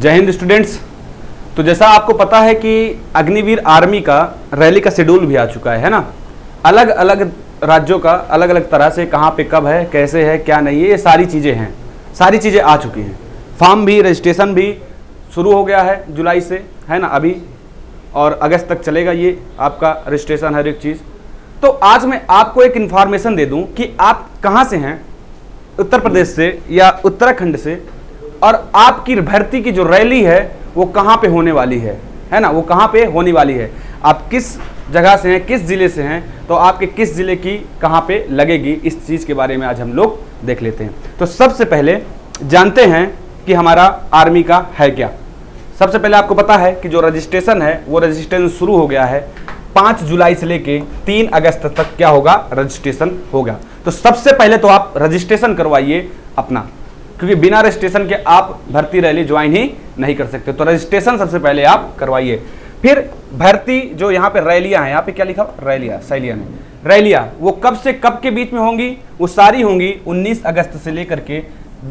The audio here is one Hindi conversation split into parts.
जय हिंद स्टूडेंट्स। तो जैसा आपको पता है कि अग्निवीर आर्मी का रैली का शेड्यूल भी आ चुका है ना। अलग अलग राज्यों का अलग अलग तरह से कहाँ पे कब है, कैसे है, क्या नहीं है, ये सारी चीज़ें हैं, सारी चीज़ें आ चुकी हैं। फॉर्म भी, रजिस्ट्रेशन भी शुरू हो गया है जुलाई से, है ना अभी, और अगस्त तक चलेगा ये आपका रजिस्ट्रेशन हर एक चीज़। तो आज मैं आपको एक इन्फॉर्मेशन दे दूं कि आप कहाँ से हैं, उत्तर प्रदेश से या उत्तराखंड से, और आपकी भर्ती की जो रैली है वो कहाँ पे होने वाली है ना, वो कहाँ पे होने वाली है। आप किस जगह से हैं, किस ज़िले से हैं, तो आपके किस ज़िले की कहाँ पे लगेगी, इस चीज़ के बारे में आज हम लोग देख लेते हैं। तो सबसे पहले जानते हैं कि हमारा आर्मी का है क्या। सबसे पहले आपको पता है कि जो रजिस्ट्रेशन है वो रजिस्ट्रेशन शुरू हो गया है 5 जुलाई से लेके 3 अगस्त तक क्या होगा, रजिस्ट्रेशन होगा। तो सबसे पहले तो आप रजिस्ट्रेशन करवाइए अपना, क्योंकि बिना रजिस्ट्रेशन के आप भर्ती रैली ज्वाइन ही नहीं कर सकते। तो रजिस्ट्रेशन सबसे पहले आप करवाइए। फिर भर्ती जो यहाँ पे रैलियाँ हैं, यहाँ पे क्या लिखा, रैलियाँ, सैलियाँ नहीं, रैलियाँ वो कब से कब के बीच में होंगी, वो सारी होंगी 19 अगस्त से लेकर के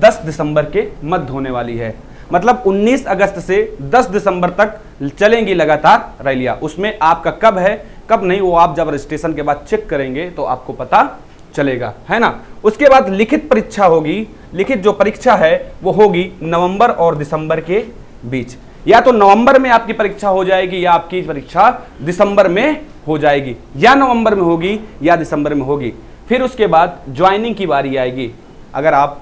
10 दिसंबर के मध्य होने वाली है। मतलब 19 अगस्त से 10 दिसंबर तक चलेंगी लगातार रैलियाँ। उसमें आपका कब है कब नहीं, वो आप जब रजिस्ट्रेशन के बाद चेक करेंगे तो आपको पता चलेगा, है ना। उसके बाद लिखित परीक्षा होगी। लिखित जो परीक्षा है वो होगी नवंबर और दिसंबर के बीच। या तो नवंबर में आपकी परीक्षा हो जाएगी या आपकी परीक्षा दिसंबर में हो जाएगी, या नवंबर में होगी या दिसंबर में होगी। फिर उसके बाद ज्वाइनिंग की बारी आएगी। अगर आप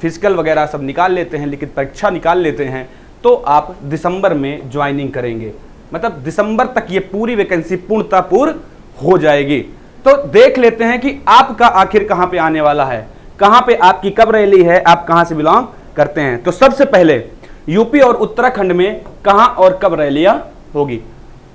फिजिकल वगैरह सब निकाल लेते हैं, लिखित परीक्षा निकाल लेते हैं, तो आप दिसंबर में ज्वाइनिंग करेंगे। मतलब दिसंबर तक ये पूरी वैकेंसी पूर्णतः पूर्ण हो जाएगी। तो देख लेते हैं कि आपका आखिर कहां पे आने वाला है, कहां पे आपकी कब रैली है, आप कहां से बिलोंग करते हैं। तो सबसे पहले यूपी और उत्तराखंड में कहां और कब रैलियां होगी।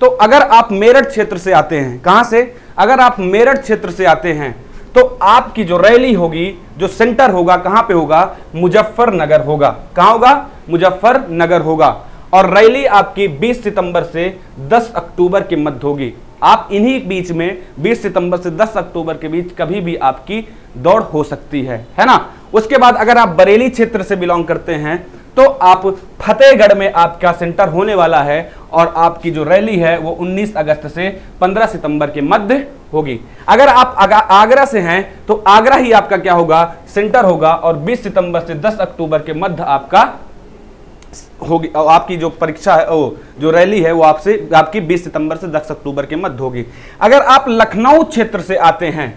तो अगर आप मेरठ क्षेत्र से आते हैं, कहां से, अगर आप मेरठ क्षेत्र से आते हैं तो आपकी जो रैली होगी, जो सेंटर होगा, कहां पे होगा, मुजफ्फरनगर होगा। कहां होगा, मुजफ्फरनगर होगा। और रैली आपकी 20 सितंबर से 10 अक्टूबर के मध्य होगी। आप इन्हीं बीच में 20 सितंबर से 10 अक्टूबर के बीच कभी भी आपकी दौड़ हो सकती है ना। उसके बाद अगर आप बरेली क्षेत्र से बिलोंग करते हैं तो आप फतेहगढ़ में आपका सेंटर होने वाला है, और आपकी जो रैली है वो 19 अगस्त से 15 सितंबर के मध्य होगी। अगर आप आगरा से हैं तो आगरा ही आपका क्या होगा, सेंटर होगा, और 20 सितंबर से 10 अक्टूबर के मध्य आपका होगी। आपकी जो परीक्षा है, जो रैली है वो आपकी 20 सितंबर से 10 अक्टूबर के मध्य होगी। अगर आप लखनऊ क्षेत्र से आते हैं,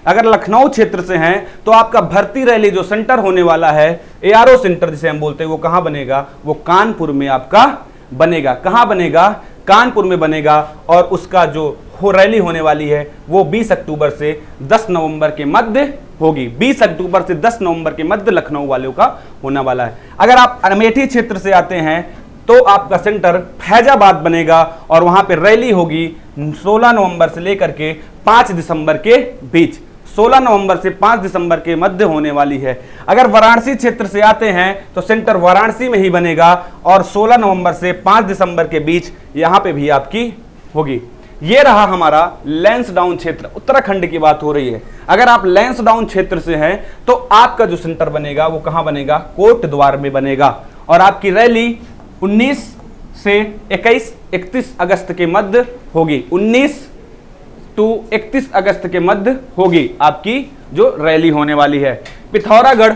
अगर लखनऊ क्षेत्र से हैं तो आपका भर्ती रैली जो सेंटर होने वाला है, एआरओ सेंटर जिसे हम बोलते हैं, वो कहां बनेगा, वो कानपुर में आपका बनेगा। कहां बनेगा, कानपुर में बनेगा। और उसका जो रैली होने वाली है वो 20 अक्टूबर से 10 नवंबर के मध्य होगी। 20 अक्टूबर से 10 नवंबर के मध्य लखनऊ वालों का होने वाला है। अगर आप अमेठी क्षेत्र से आते हैं तो आपका सेंटर फैजाबाद बनेगा, और वहां पे रैली होगी 16 नवंबर से लेकर के 5 दिसंबर के बीच। 16 नवंबर से 5 दिसंबर के मध्य होने वाली है। अगर वाराणसी क्षेत्र से आते हैं तो सेंटर वाराणसी में ही बनेगा, और 16 नवंबर से 5 दिसंबर के बीच यहां पे भी आपकी होगी। ये रहा हमारा लैंसडाउन क्षेत्र, उत्तराखंड की बात हो रही है। अगर आप लैंसडाउन क्षेत्र से हैं तो आपका जो सेंटर बनेगा वो कहां बनेगा, कोटद्वार में बनेगा। और आपकी रैली 19 से 31 अगस्त के मध्य होगी। 19 to 31 अगस्त के मध्य होगी आपकी जो रैली होने वाली है। पिथौरागढ़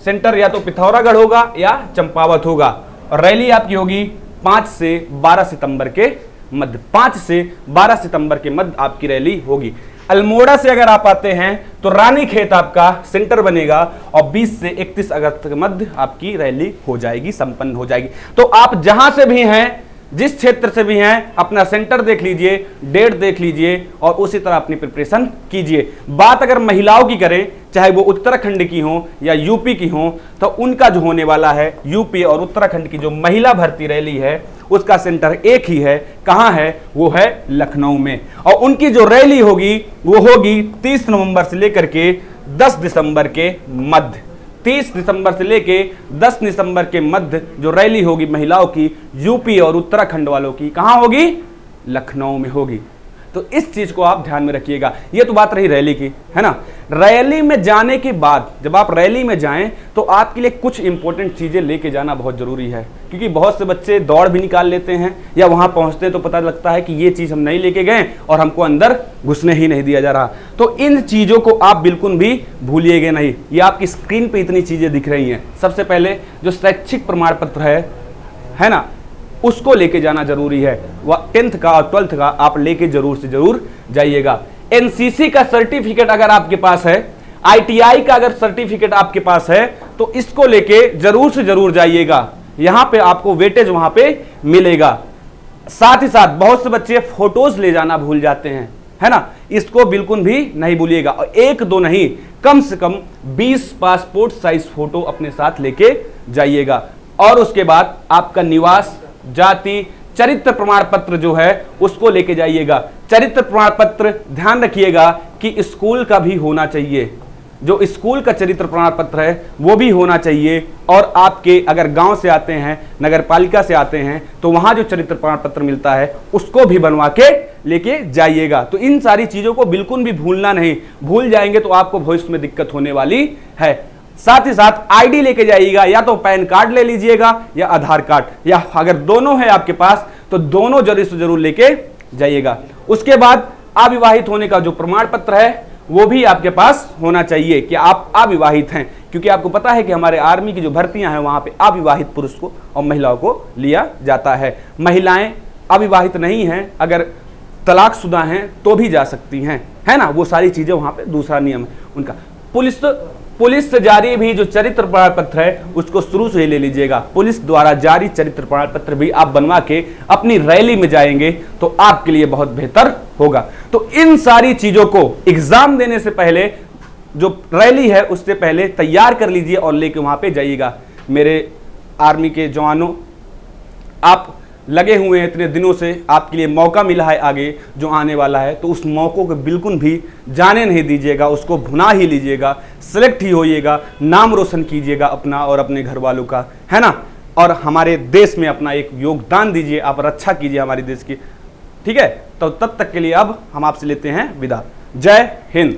सेंटर या तो पिथौरागढ़ होगा या चंपावत होगा, और रैली आपकी होगी 5 से 12 सितंबर के मध्य। 5 से 12 सितंबर के मध्य आपकी रैली होगी। अल्मोड़ा से अगर आप आते हैं तो रानीखेत आपका सेंटर बनेगा, और 20 से 31 अगस्त के मध्य आपकी रैली हो जाएगी, संपन्न हो जाएगी। तो आप जहां से भी हैं, जिस क्षेत्र से भी हैं, अपना सेंटर देख लीजिए, डेट देख लीजिए, और उसी तरह अपनी प्रिपरेशन कीजिए। बात अगर महिलाओं की करें, चाहे वो उत्तराखंड की हो या यूपी की हो, तो उनका जो होने वाला है, यूपी और उत्तराखंड की जो महिला भर्ती रैली है उसका सेंटर एक ही है। कहां है, वो है लखनऊ में। और उनकी जो रैली होगी वो होगी 30 नवंबर से लेकर के 10 दिसंबर के मध्य। 30 दिसंबर से लेके 10 दिसंबर के मध्य जो रैली होगी महिलाओं की, यूपी और उत्तराखंड वालों की, कहां होगी, लखनऊ में होगी। तो इस चीज को आप ध्यान में रखिएगा। ये तो बात रही रैली की, है ना। रैली में जाने के बाद जब आप रैली में जाएं तो आपके लिए कुछ इंपॉर्टेंट चीजें लेके जाना बहुत जरूरी है, क्योंकि बहुत से बच्चे दौड़ भी निकाल लेते हैं या वहां पहुंचते तो पता लगता है कि ये चीज हम नहीं लेके गए और हमको अंदर घुसने ही नहीं दिया जा रहा। तो इन चीजों को आप बिल्कुल भी भूलिएगा नहीं। ये आपकी स्क्रीन पे इतनी चीजें दिख रही हैं। सबसे पहले जो शैक्षिक प्रमाण पत्र है ना, उसको लेके जाना जरूरी है। वह 10th का और 12th का आप लेके जरूर से जरूर जाइएगा। एनसीसी का सर्टिफिकेट अगर आपके पास है, आईटीआई का अगर सर्टिफिकेट आपके पास है तो इसको लेके जरूर से जरूर जाइएगा। यहां पे आपको वेटेज वहां पे मिलेगा। साथ ही साथ बहुत से बच्चे फोटोज ले जाना भूल जाते हैं, है ना, इसको बिल्कुल भी नहीं भूलिएगा। और एक दो नहीं, कम से कम 20 पासपोर्ट साइज फोटो अपने साथ लेके जाइएगा। और उसके बाद आपका निवास, जाति, चरित्र प्रमाण पत्र जो है उसको लेके जाइएगा। चरित्र प्रमाण पत्र ध्यान रखिएगा कि स्कूल का भी होना चाहिए। जो स्कूल का चरित्र प्रमाण पत्र है वो भी होना चाहिए। और आपके अगर गांव से आते हैं, नगर पालिका से आते हैं, तो वहां जो चरित्र प्रमाण पत्र मिलता है उसको भी बनवा के लेके जाइएगा। तो इन सारी चीजों को बिल्कुल भी भूलना नहीं। भूल जाएंगे तो आपको भविष्य में दिक्कत होने वाली है। साथ ही साथ आईडी लेके जाइएगा, या तो पैन कार्ड ले लीजिएगा या आधार कार्ड, या अगर दोनों है आपके पास तो दोनों जरूर से जरूर लेके जाइएगा। उसके बाद अविवाहित होने का जो प्रमाण पत्र है वो भी आपके पास होना चाहिए कि आप अविवाहित हैं, क्योंकि आपको पता है कि हमारे आर्मी की जो भर्तियां हैं वहां पे अविवाहित पुरुष को और महिलाओं को लिया जाता है। महिलाएं अविवाहित नहीं हैं, अगर तलाकशुदा हैं तो भी जा सकती हैं, है ना। वो सारी चीजें वहां पे दूसरा नियम है उनका। पुलिस से जारी भी जो चरित्र प्रमाण पत्र है उसको शुरू से ही ले लीजिएगा। पुलिस द्वारा जारी चरित्र प्रमाण पत्र भी आप बनवा के अपनी रैली में जाएंगे तो आपके लिए बहुत बेहतर होगा। तो इन सारी चीजों को एग्जाम देने से पहले, जो रैली है उससे पहले तैयार कर लीजिए और लेके वहां पे जाइएगा। मेरे आर्मी के जवानों, आप लगे हुए हैं इतने दिनों से, आपके लिए मौका मिला है आगे जो आने वाला है, तो उस मौकों को बिल्कुल भी जाने नहीं दीजिएगा, उसको भुना ही लीजिएगा, सेलेक्ट ही होइएगा, नाम रोशन कीजिएगा अपना और अपने घर वालों का, है ना। और हमारे देश में अपना एक योगदान दीजिए, आप रक्षा कीजिए हमारे देश की, ठीक है। तो तब तक के लिए अब हम आपसे लेते हैं विदा। जय हिंद।